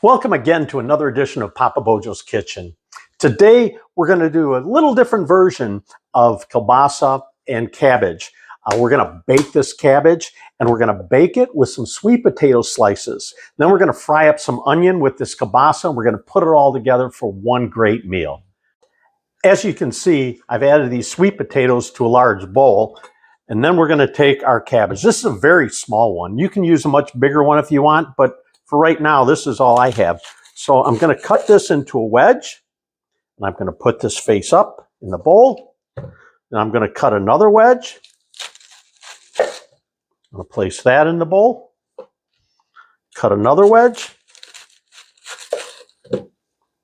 Welcome again to another edition of Papa Bojo's Kitchen. Today we're going to do a little different version of kielbasa and cabbage. We're going to bake this cabbage and we're going to bake it with some sweet potato slices. Then we're going to fry up some onion with this kielbasa and we're going to put it all together for one great meal. As you can see, I've added these sweet potatoes to a large bowl. And then we're going to take our cabbage. This is a very small one. You can use a much bigger one if you want, but for right now, this is all I have. So I'm going to cut this into a wedge, and I'm going to put this face up in the bowl. And I'm going to cut another wedge. I'm going to place that in the bowl. Cut another wedge.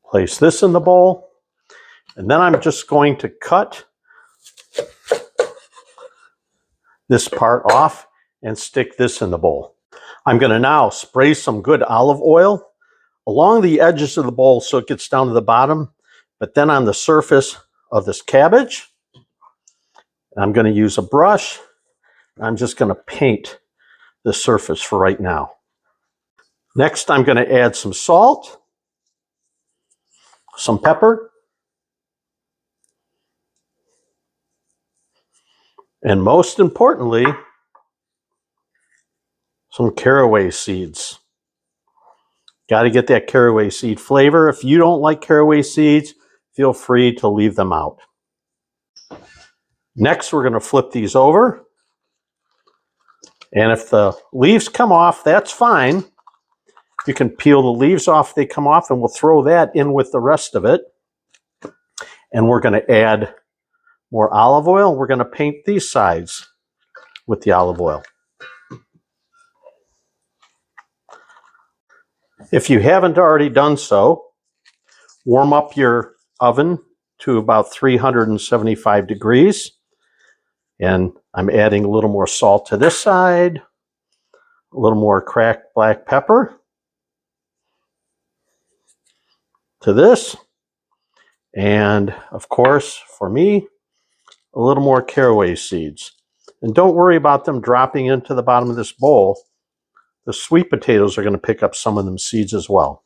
Place this in the bowl. And then I'm just going to cut this part off and stick this in the bowl. I'm going to now spray some good olive oil along the edges of the bowl so it gets down to the bottom, but then on the surface of this cabbage. I'm going to use a brush. I'm just going to paint the surface for right now. Next, I'm going to add some salt, some pepper, and most importantly, some caraway seeds. Got to get that caraway seed flavor. If you don't like caraway seeds, feel free to leave them out. Next, we're going to flip these over. And if the leaves come off, that's fine. You can peel the leaves off, they come off, and we'll throw that in with the rest of it. And we're going to add more olive oil. We're going to paint these sides with the olive oil. If you haven't already done so, warm up your oven to about 375 degrees. And I'm adding a little more salt to this side, a little more cracked black pepper to this. And of course, for me, a little more caraway seeds. And don't worry about them dropping into the bottom of this bowl. The sweet potatoes are going to pick up some of them seeds as well.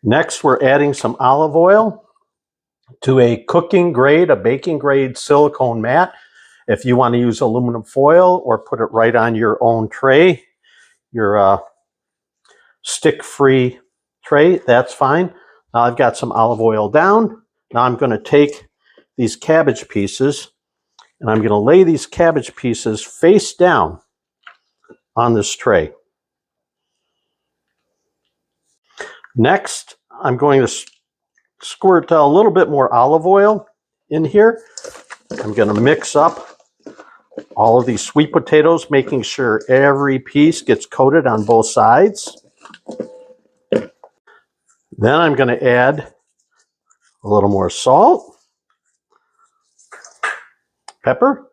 Next, we're adding some olive oil to a cooking grade, a baking grade silicone mat. If you want to use aluminum foil or put it right on your own tray, your stick-free tray, that's fine. Now I've got some olive oil down. Now I'm going to take these cabbage pieces and I'm going to lay these cabbage pieces face down on this tray. Next, I'm going to squirt a little bit more olive oil in here. I'm going to mix up all of these sweet potatoes, making sure every piece gets coated on both sides. Then I'm going to add a little more salt, pepper,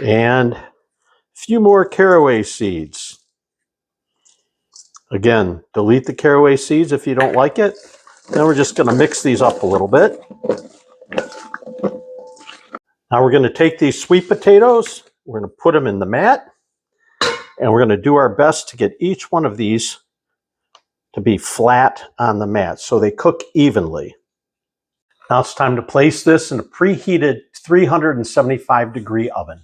and a few more caraway seeds. Again, delete the caraway seeds if you don't like it. Then we're just going to mix these up a little bit. Now we're going to take these sweet potatoes, we're going to put them in the mat, and we're going to do our best to get each one of these to be flat on the mat so they cook evenly. Now it's time to place this in a preheated 375 degree oven.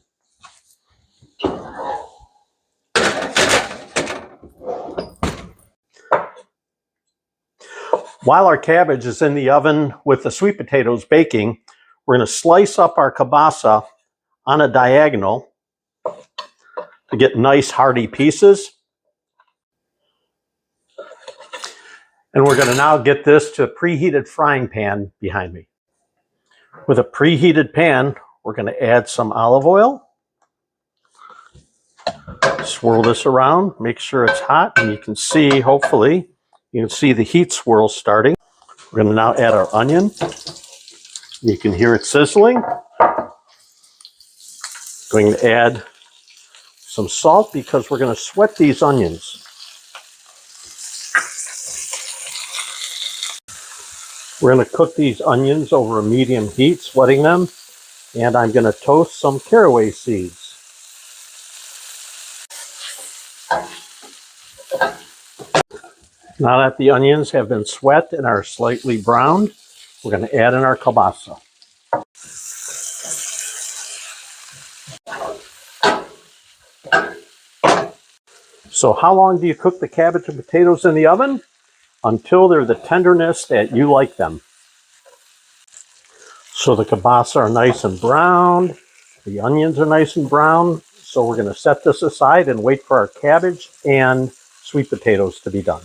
While our cabbage is in the oven with the sweet potatoes baking, we're going to slice up our kielbasa on a diagonal to get nice hearty pieces. And we're going to now get this to a preheated frying pan behind me. With a preheated pan, we're going to add some olive oil. Swirl this around, make sure it's hot, and you can see, hopefully, you can see the heat swirl starting. We're going to now add our onion. You can hear it sizzling. Going to add some salt because we're going to sweat these onions. We're going to cook these onions over a medium heat, sweating them, and I'm going to toast some caraway seeds. Now that the onions have been sweat and are slightly browned, we're going to add in our kielbasa. So how long do you cook the cabbage and potatoes in the oven? Until they're the tenderness that you like them. So the kielbasa are nice and browned, the onions are nice and brown, so we're going to set this aside and wait for our cabbage and sweet potatoes to be done.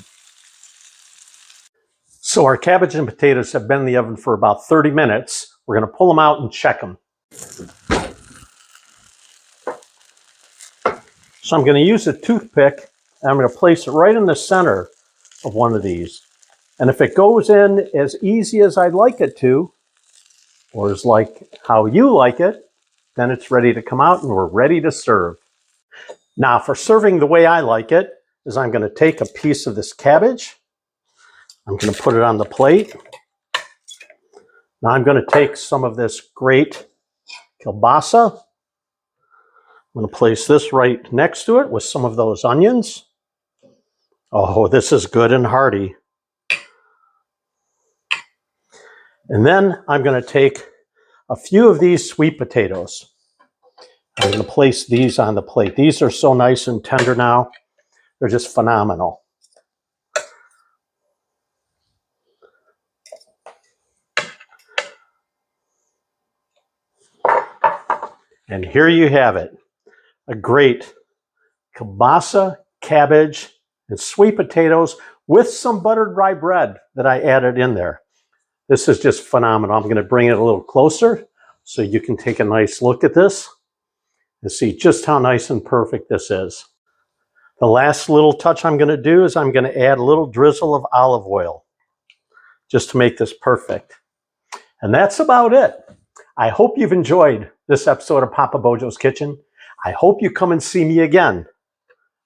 So our cabbage and potatoes have been in the oven for about 30 minutes. We're going to pull them out and check them. So I'm going to use a toothpick and I'm going to place it right in the center of one of these. And if it goes in as easy as I'd like it to, or as like how you like it, then it's ready to come out and we're ready to serve. Now for serving the way I like it is I'm going to take a piece of this cabbage. I'm going to put it on the plate. Now I'm going to take some of this great kielbasa. I'm going to place this right next to it with some of those onions. Oh, this is good and hearty. And then I'm going to take a few of these sweet potatoes. I'm going to place these on the plate. These are so nice and tender now. They're just phenomenal. And here you have it. A great kielbasa, cabbage, and sweet potatoes with some buttered rye bread that I added in there. This is just phenomenal. I'm going to bring it a little closer so you can take a nice look at this and see just how nice and perfect this is. The last little touch I'm going to do is I'm going to add a little drizzle of olive oil just to make this perfect. And that's about it. I hope you've enjoyed this episode of Papa Bojo's Kitchen. I hope you come and see me again.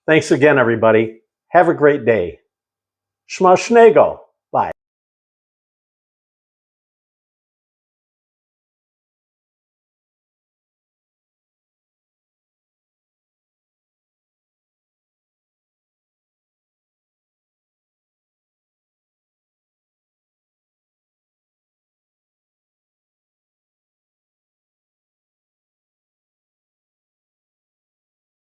Thanks again, everybody. Have a great day. Schmaschnego.